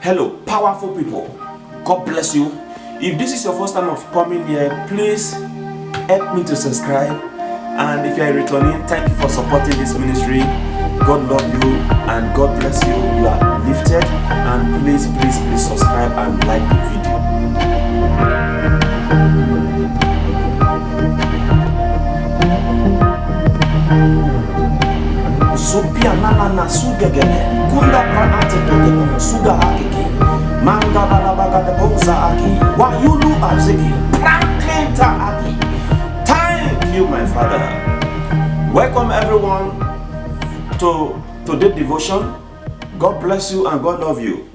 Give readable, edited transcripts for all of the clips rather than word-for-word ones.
Hello, powerful people. God bless you. If this is your first time of coming here, please help me to subscribe. And if you are returning, thank you for supporting this ministry. God love you and God bless you. You are lifted. And please subscribe and like the video. Subia nana sugegele kunda praate kegele suga akeke manga balabaga de boza aki wayulu azeki prankenta aki. Thank you, my Father. Welcome everyone to today's devotion. God bless you and God love you.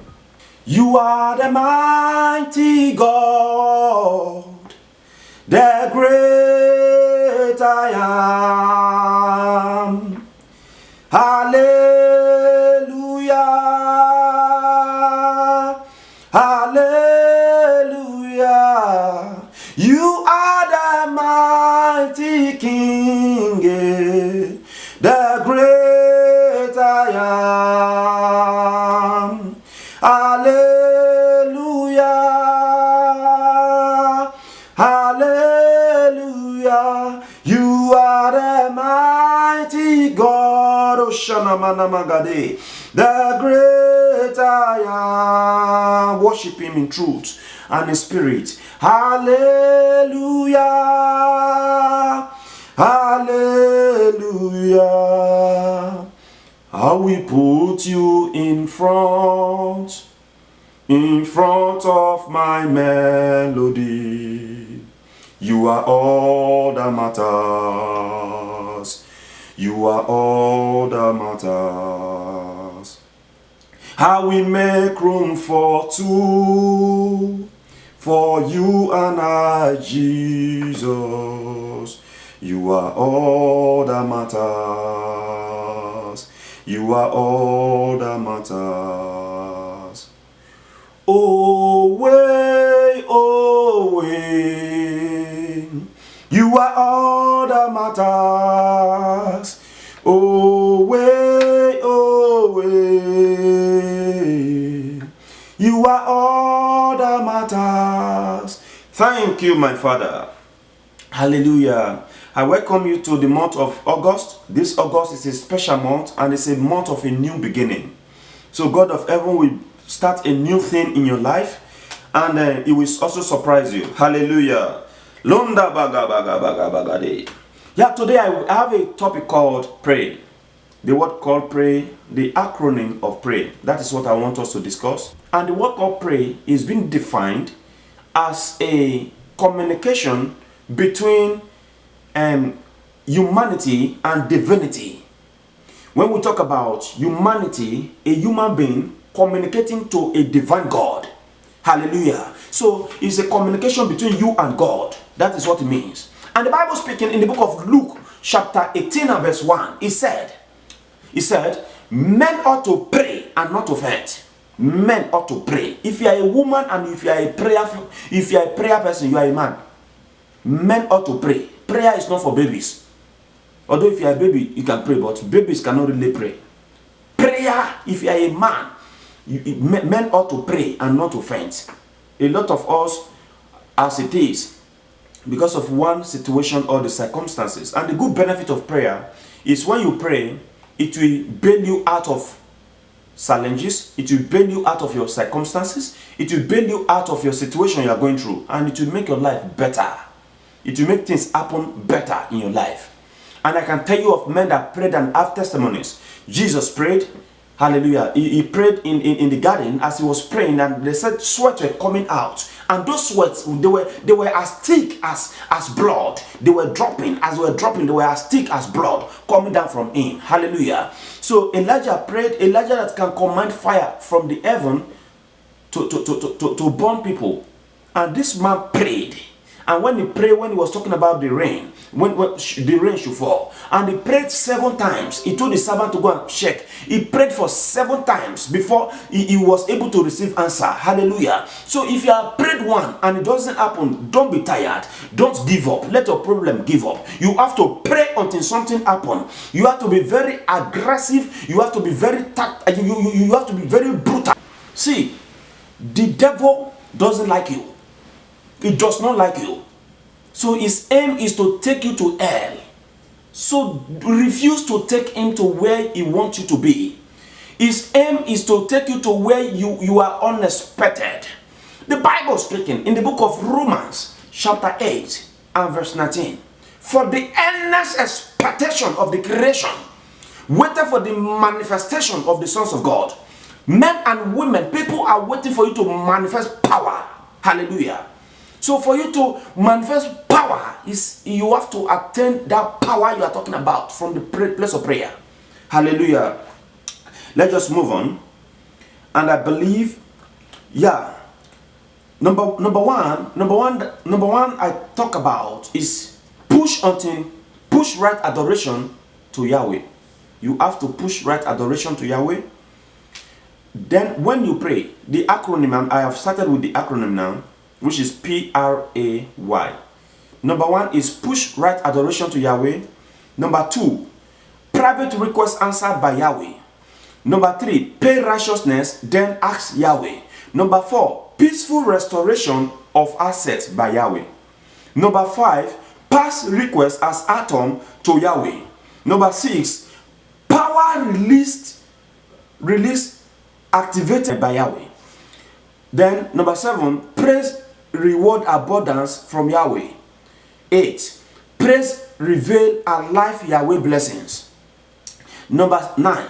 You are the mighty God, the great I am. Hallelujah, hallelujah. You are the mighty King, the great I am. Hallelujah, hallelujah. You are the mighty God, Oshanamana Magade, the great I am. Worship Him in truth and in spirit. Hallelujah, hallelujah. I will put you in front of my melody. You are all that matters. You are all that matters. I will make room for two, for you and I, Jesus. You are all that matters. You are all that matters. Oh, way, oh, way. You are all that matters. Oh, way, oh, way. You are all that matters. Thank you, my Father. Hallelujah. I welcome you to the month of August. This August is a special month and it's a month of a new beginning. So God of heaven will start a new thing in your life and it will also surprise you. Hallelujah. Londa baga baga baga baga day. Yeah, today I have a topic called pray. The word called pray, the acronym of pray. That is what I want us to discuss. And the word called pray is being defined as a communication between humanity and divinity. When we talk about humanity, a human being communicating to a divine God. Hallelujah. So it's a communication between you and God. That is what it means. And the Bible speaking in the book of Luke chapter 18 and verse 1, it said, men ought to pray and not to faint. Men ought to pray. If you are a woman and if you are a prayer person, you are a man. Men ought to pray. Prayer is not for babies. Although if you are a baby, you can pray, but babies cannot really pray. Prayer, if you are a man, men ought to pray and not to faint. A lot of us, as it is, because of one situation or the circumstances. And the good benefit of prayer is when you pray, it will bail you out of challenges, it will bail you out of your circumstances, it will bail you out of your situation you are going through, and it will make your life better. It will make things happen better in your life. And I can tell you of men that prayed and have testimonies. Jesus prayed, hallelujah. He prayed in the garden as he was praying, and they said sweat were coming out. And those sweats, they were as thick as blood. They were dropping. As they were dropping, they were as thick as blood coming down from him. Hallelujah. So Elijah prayed, Elijah that can command fire from the heaven to burn people. And this man prayed. And when he prayed, when he was talking about the rain, when the rain should fall, and he prayed 7 times, he told the servant to go and check. He prayed for 7 times before he was able to receive answer. Hallelujah. So if you have prayed one and it doesn't happen, don't be tired. Don't give up. Let your problem give up. You have to pray until something happens. You have to be very aggressive. You have to be very you have to be very brutal. See, The devil doesn't like you. It does not like you. So his aim is to take you to hell. So refuse to take him to where he wants you to be. His aim is to take you to where you are unexpected. The Bible speaking in the book of Romans chapter 8 and verse 19. For the earnest expectation of the creation waited for the manifestation of the sons of God. Men and women, people are waiting for you to manifest power. Hallelujah. So for you to manifest power, you have to attain that power you are talking about from the place of prayer. Hallelujah. Let's just move on. And I believe, yeah, number one I talk about is push right adoration to Yahweh. You have to push right adoration to Yahweh. Then when you pray, the acronym, I have started with the acronym now, which is PRAY. Number one is push right adoration to Yahweh. Number two, private request answered by Yahweh. Number three, pay righteousness, then ask Yahweh. Number four, peaceful restoration of assets by Yahweh. Number five, pass request as atom to Yahweh. Number six, power release activated by Yahweh. Then number seven, praise reward abundance from Yahweh. 8, praise reveal and life Yahweh blessings. Number 9,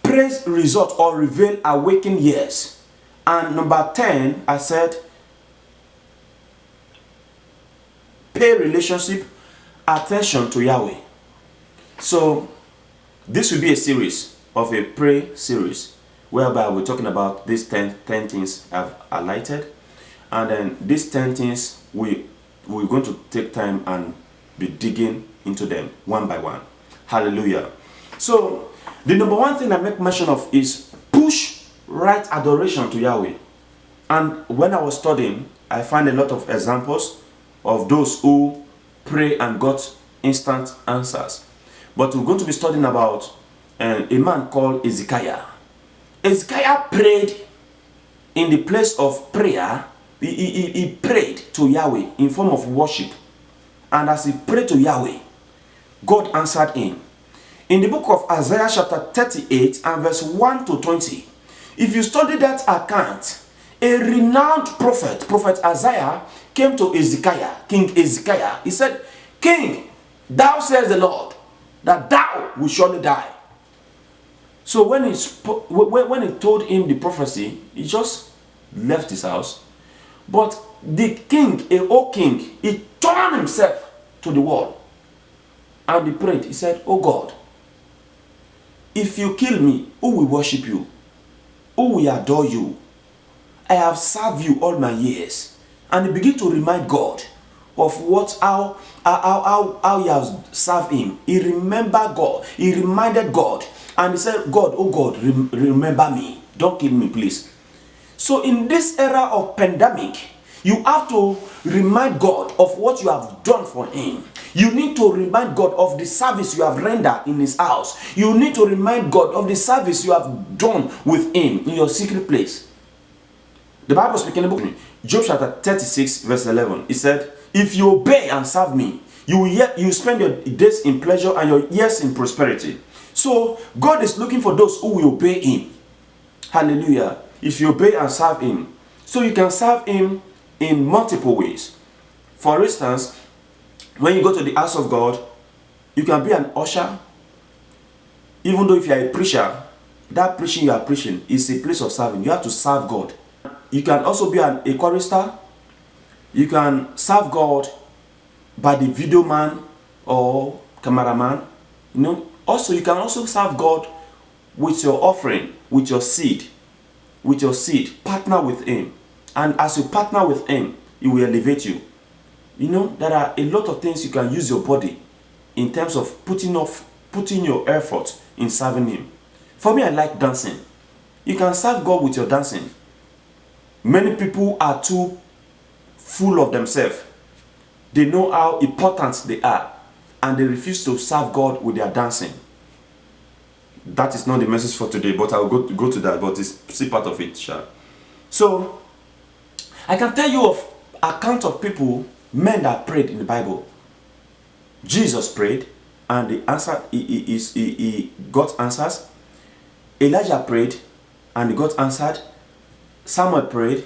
praise result or reveal awaken years. And number 10, I said pay relationship attention to Yahweh. So this will be a series of a pray series whereby we're talking about these 10 things I've highlighted, and then these 10 things we're going to take time and be digging into them one by one. Hallelujah. So the number one thing I make mention of is push right adoration to Yahweh. And when I was studying, I find a lot of examples of those who pray and got instant answers. But we're going to be studying about a man called Ezekiah. Ezekiah prayed in the place of prayer. He prayed to Yahweh in form of worship. And as he prayed to Yahweh, God answered him. In the book of Isaiah chapter 38 and verse 1 to 20, if you study that account, a renowned prophet Isaiah, came to Ezekiah, King Ezekiah. He said, King, thou says the Lord, that thou will surely die. So when he told him the prophecy, he just left his house. But the king, a king, he turned himself to the wall and he prayed. He said, oh God, if you kill me, who will worship you? Who will adore you? I have served you all my years. And he began to remind God of how he has served him. He remembered God. He reminded God. And he said, God, oh God, remember me. Don't kill me, please. So in this era of pandemic, you have to remind God of what you have done for him. You need to remind God of the service you have rendered in his house. You need to remind God of the service you have done with him in your secret place. The Bible speaking in the book, Job chapter 36 verse 11, it said, if you obey and serve me, you spend your days in pleasure and your years in prosperity. So God is looking for those who will obey him. Hallelujah. If you obey and serve him. So you can serve him in multiple ways. For instance, when you go to the house of God, you can be an usher. Even though if you are a preacher, that preaching you are preaching is a place of serving. You have to serve God. You can also be a chorister. You can serve God by the video man or cameraman. You know. Also, you can also serve God with your offering, with your seed. With your seed, partner with him. And as you partner with him, he will elevate you. You know, there are a lot of things you can use your body in terms of putting your effort in serving him. For me, I like dancing. You can serve God with your dancing. Many people are too full of themselves. They know how important they are, and they refuse to serve God with their dancing. That is not the message for today, but I'll go to that, but it's still part of it, sure. So I can tell you of account of people, men that prayed in the Bible. Jesus prayed and the answer, he got answers. Elijah prayed and he got answered. Samuel prayed,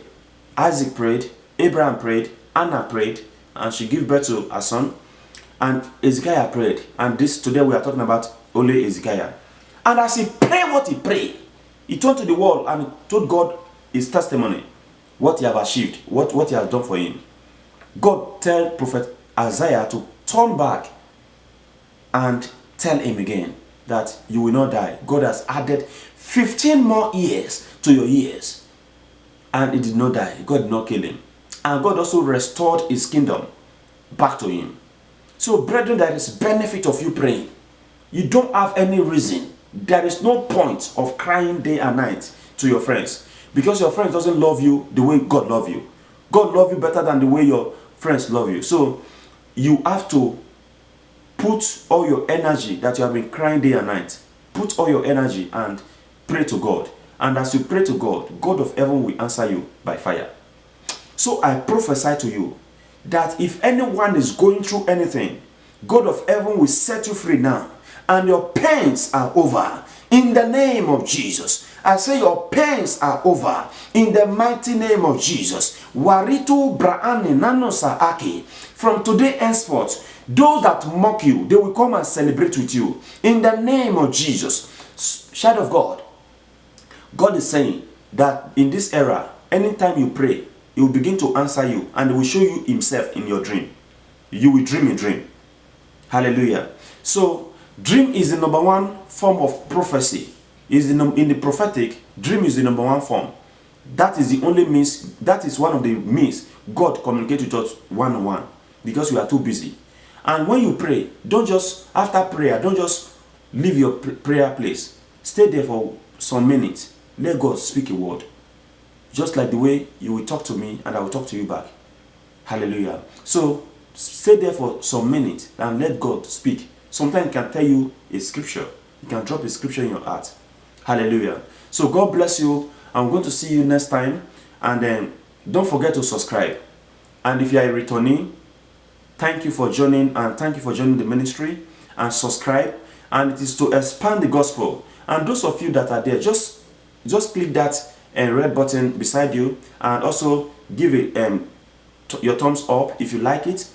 Isaac prayed, Abraham prayed, Anna prayed, and she gave birth to a son. And Ezekiel prayed, and this today we are talking about only Ezekiel. And as he prayed what he prayed, he turned to the wall and told God his testimony, what he have achieved, what he has done for him. God tell Prophet Isaiah to turn back and tell him again that you will not die. God has added 15 more years to your years. And he did not die. God did not kill him. And God also restored his kingdom back to him. So brethren, there is benefit of you praying. You don't have any reason. There is no point of crying day and night to your friends. Because your friends doesn't love you the way God loves you. God loves you better than the way your friends love you. So you have to put all your energy that you have been crying day and night. Put all your energy and pray to God. And as you pray to God, God of heaven will answer you by fire. So I prophesy to you that if anyone is going through anything, God of heaven will set you free now. And your pains are over. In the name of Jesus. I say your pains are over. In the mighty name of Jesus. Waritu Braani Nanosa Aki. From today henceforth, those that mock you, they will come and celebrate with you. In the name of Jesus. Child of God. God is saying that in this era, anytime you pray, He will begin to answer you and He will show you Himself in your dream. You will dream a dream. Hallelujah. So, dream is the number one form of prophecy. In the prophetic, dream is the number one form. That is the only means, that is one of the means God communicates with us one-on-one because we are too busy. And when you pray, don't just, after prayer, don't just leave your prayer place. Stay there for some minutes. Let God speak a word. Just like the way you will talk to me and I will talk to you back. Hallelujah. So, stay there for some minutes and let God speak. Sometimes He can tell you a scripture. He can drop a scripture in your heart. Hallelujah. So, God bless you. I'm going to see you next time. And then, don't forget to subscribe. And if you are a returnee, thank you for joining and thank you for joining the ministry. And subscribe. And it is to expand the gospel. And those of you that are there, just click that red button beside you and also give it your thumbs up if you like it.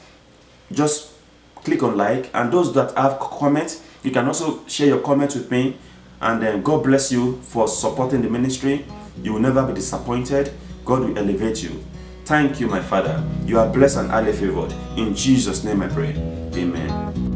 Just click on like, and those that have comments, you can also share your comments with me. And then God bless you for supporting the ministry. You will never be disappointed. God will elevate you. Thank you, my Father. You are blessed and highly favored. In Jesus' name I pray. Amen.